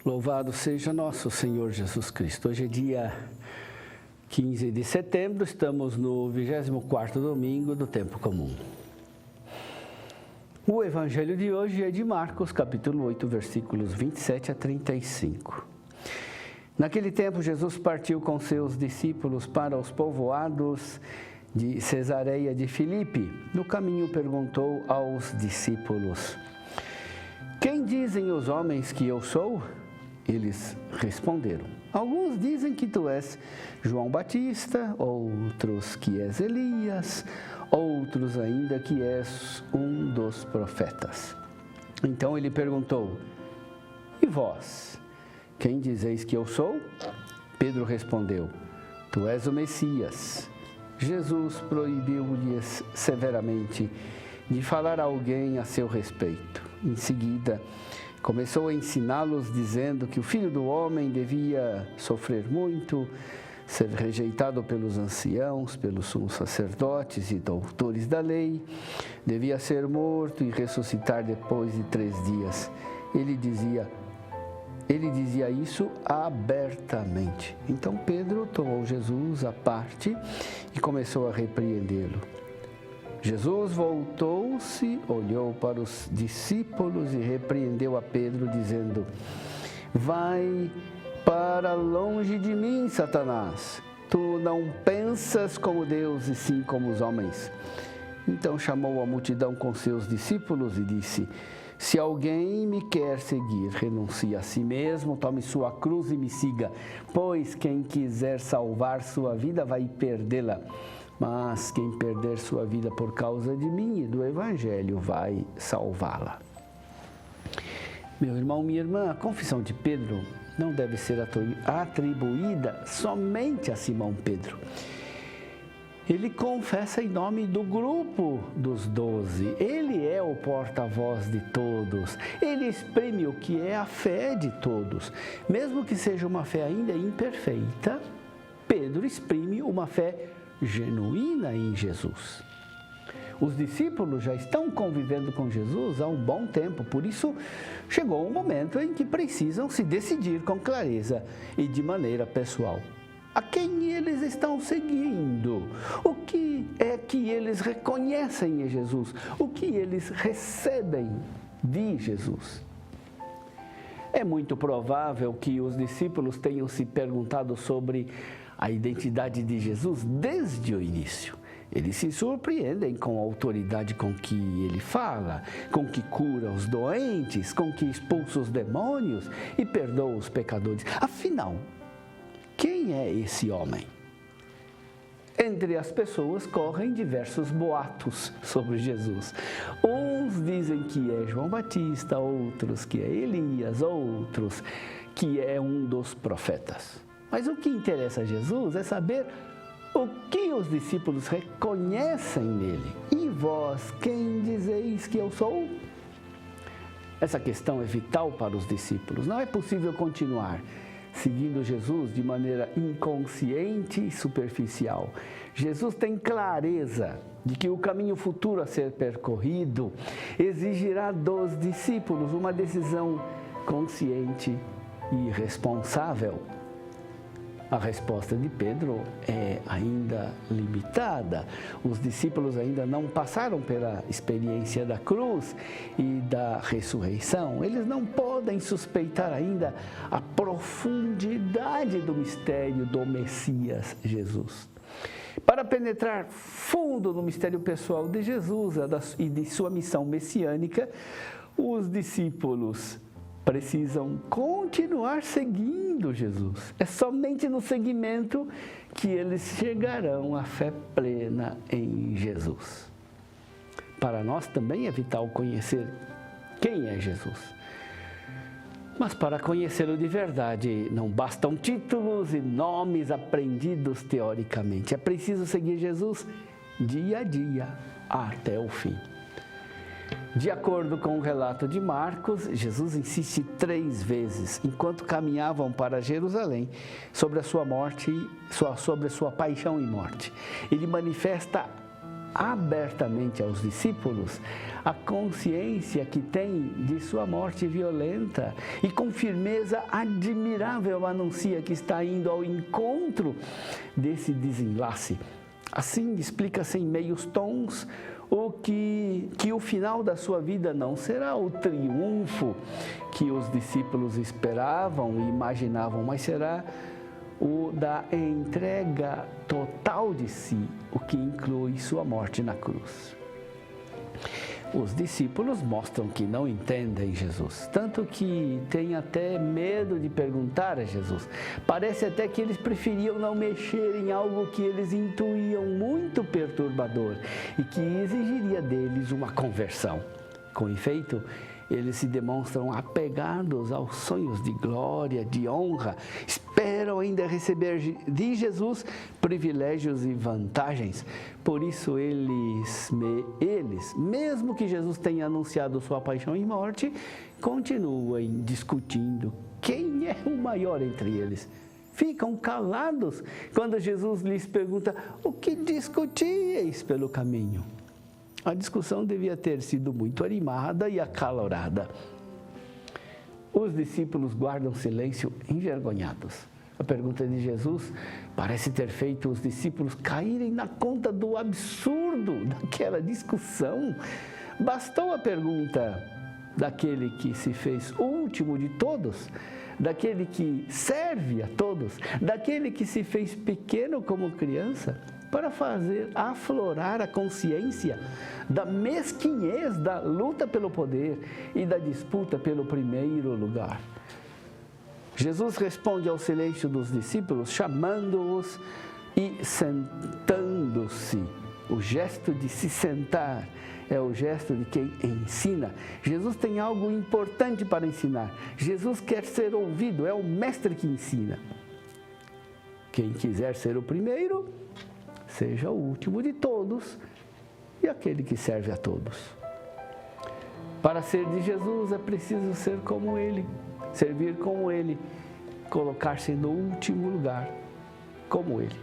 Louvado seja nosso Senhor Jesus Cristo. Hoje é dia 15 de setembro, estamos no 24º domingo do tempo comum. O evangelho de hoje é de Marcos, capítulo 8, versículos 27 a 35. Naquele tempo, Jesus partiu com seus discípulos para os povoados de Cesareia de Filipe. No caminho perguntou aos discípulos: "Quem dizem os homens que eu sou?" Eles responderam: "Alguns dizem que tu és João Batista, outros que és Elias, outros ainda que és um dos profetas." Então ele perguntou: "E vós, quem dizeis que eu sou?" Pedro respondeu: "Tu és o Messias." Jesus proibiu-lhes severamente de falar a alguém a seu respeito. Em seguida, começou a ensiná-los, dizendo que o Filho do Homem devia sofrer muito, ser rejeitado pelos anciãos, pelos sumos sacerdotes e doutores da lei, devia ser morto e ressuscitar depois de 3 dias. Ele dizia isso abertamente. Então Pedro tomou Jesus à parte e começou a repreendê-lo. Jesus voltou-se, olhou para os discípulos e repreendeu a Pedro, dizendo: "Vai para longe de mim, Satanás. Tu não pensas como Deus, e sim como os homens." Então chamou a multidão com seus discípulos e disse: "Se alguém me quer seguir, renuncie a si mesmo, tome sua cruz e me siga. Pois quem quiser salvar sua vida vai perdê-la. Mas quem perder sua vida por causa de mim e do Evangelho vai salvá-la." Meu irmão, minha irmã, a confissão de Pedro não deve ser atribuída somente a Simão Pedro. Ele confessa em nome do grupo dos 12. Ele é o porta-voz de todos. Ele exprime o que é a fé de todos. Mesmo que seja uma fé ainda imperfeita, Pedro exprime uma fé genuína em Jesus. Os discípulos já estão convivendo com Jesus há um bom tempo, por isso chegou um momento em que precisam se decidir com clareza e de maneira pessoal. A quem eles estão seguindo? O que é que eles reconhecem em Jesus? O que eles recebem de Jesus? É muito provável que os discípulos tenham se perguntado sobre a identidade de Jesus desde o início. Eles se surpreendem com a autoridade com que ele fala, com que cura os doentes, com que expulsa os demônios e perdoa os pecadores. Afinal, quem é esse homem? Entre as pessoas correm diversos boatos sobre Jesus. Uns dizem que é João Batista, outros que é Elias, outros que é um dos profetas. Mas o que interessa a Jesus é saber o que os discípulos reconhecem nele. E vós, quem dizeis que eu sou? Essa questão é vital para os discípulos. Não é possível continuar seguindo Jesus de maneira inconsciente e superficial. Jesus tem clareza de que o caminho futuro a ser percorrido exigirá dos discípulos uma decisão consciente e responsável. A resposta de Pedro é ainda limitada. Os discípulos ainda não passaram pela experiência da cruz e da ressurreição. Eles não podem suspeitar ainda a profundidade do mistério do Messias Jesus. Para penetrar fundo no mistério pessoal de Jesus e de sua missão messiânica, os discípulos precisam continuar seguindo Jesus. É somente no seguimento que eles chegarão à fé plena em Jesus. Para nós também é vital conhecer quem é Jesus. Mas para conhecê-lo de verdade, não bastam títulos e nomes aprendidos teoricamente. É preciso seguir Jesus dia a dia, até o fim. De acordo com o relato de Marcos, Jesus insiste 3 vezes, enquanto caminhavam para Jerusalém, sobre a sua morte, sobre a sua paixão e morte. Ele manifesta abertamente aos discípulos a consciência que tem de sua morte violenta e com firmeza admirável anuncia que está indo ao encontro desse desenlace. Assim, explica-se em meios tons que o final da sua vida não será o triunfo que os discípulos esperavam e imaginavam, mas será o da entrega total de si, o que inclui sua morte na cruz. Os discípulos mostram que não entendem Jesus, tanto que têm até medo de perguntar a Jesus. Parece até que eles preferiam não mexer em algo que eles intuíam muito perturbador e que exigiria deles uma conversão. Com efeito, eles se demonstram apegados aos sonhos de glória, de honra, esperam ainda receber de Jesus privilégios e vantagens. Por isso, eles, mesmo que Jesus tenha anunciado sua paixão e morte, continuam discutindo quem é o maior entre eles. Ficam calados quando Jesus lhes pergunta: o que discutíeis pelo caminho? A discussão devia ter sido muito animada e acalorada. Os discípulos guardam silêncio envergonhados. A pergunta de Jesus parece ter feito os discípulos caírem na conta do absurdo daquela discussão. Bastou a pergunta daquele que se fez último de todos, daquele que serve a todos, daquele que se fez pequeno como criança, para fazer aflorar a consciência da mesquinhez da luta pelo poder e da disputa pelo primeiro lugar. Jesus responde ao silêncio dos discípulos, chamando-os e sentando-se. O gesto de se sentar é o gesto de quem ensina. Jesus tem algo importante para ensinar. Jesus quer ser ouvido, é o mestre que ensina. Quem quiser ser o primeiro, seja o último de todos e aquele que serve a todos. Para ser de Jesus é preciso ser como Ele, servir como Ele, colocar-se no último lugar como Ele.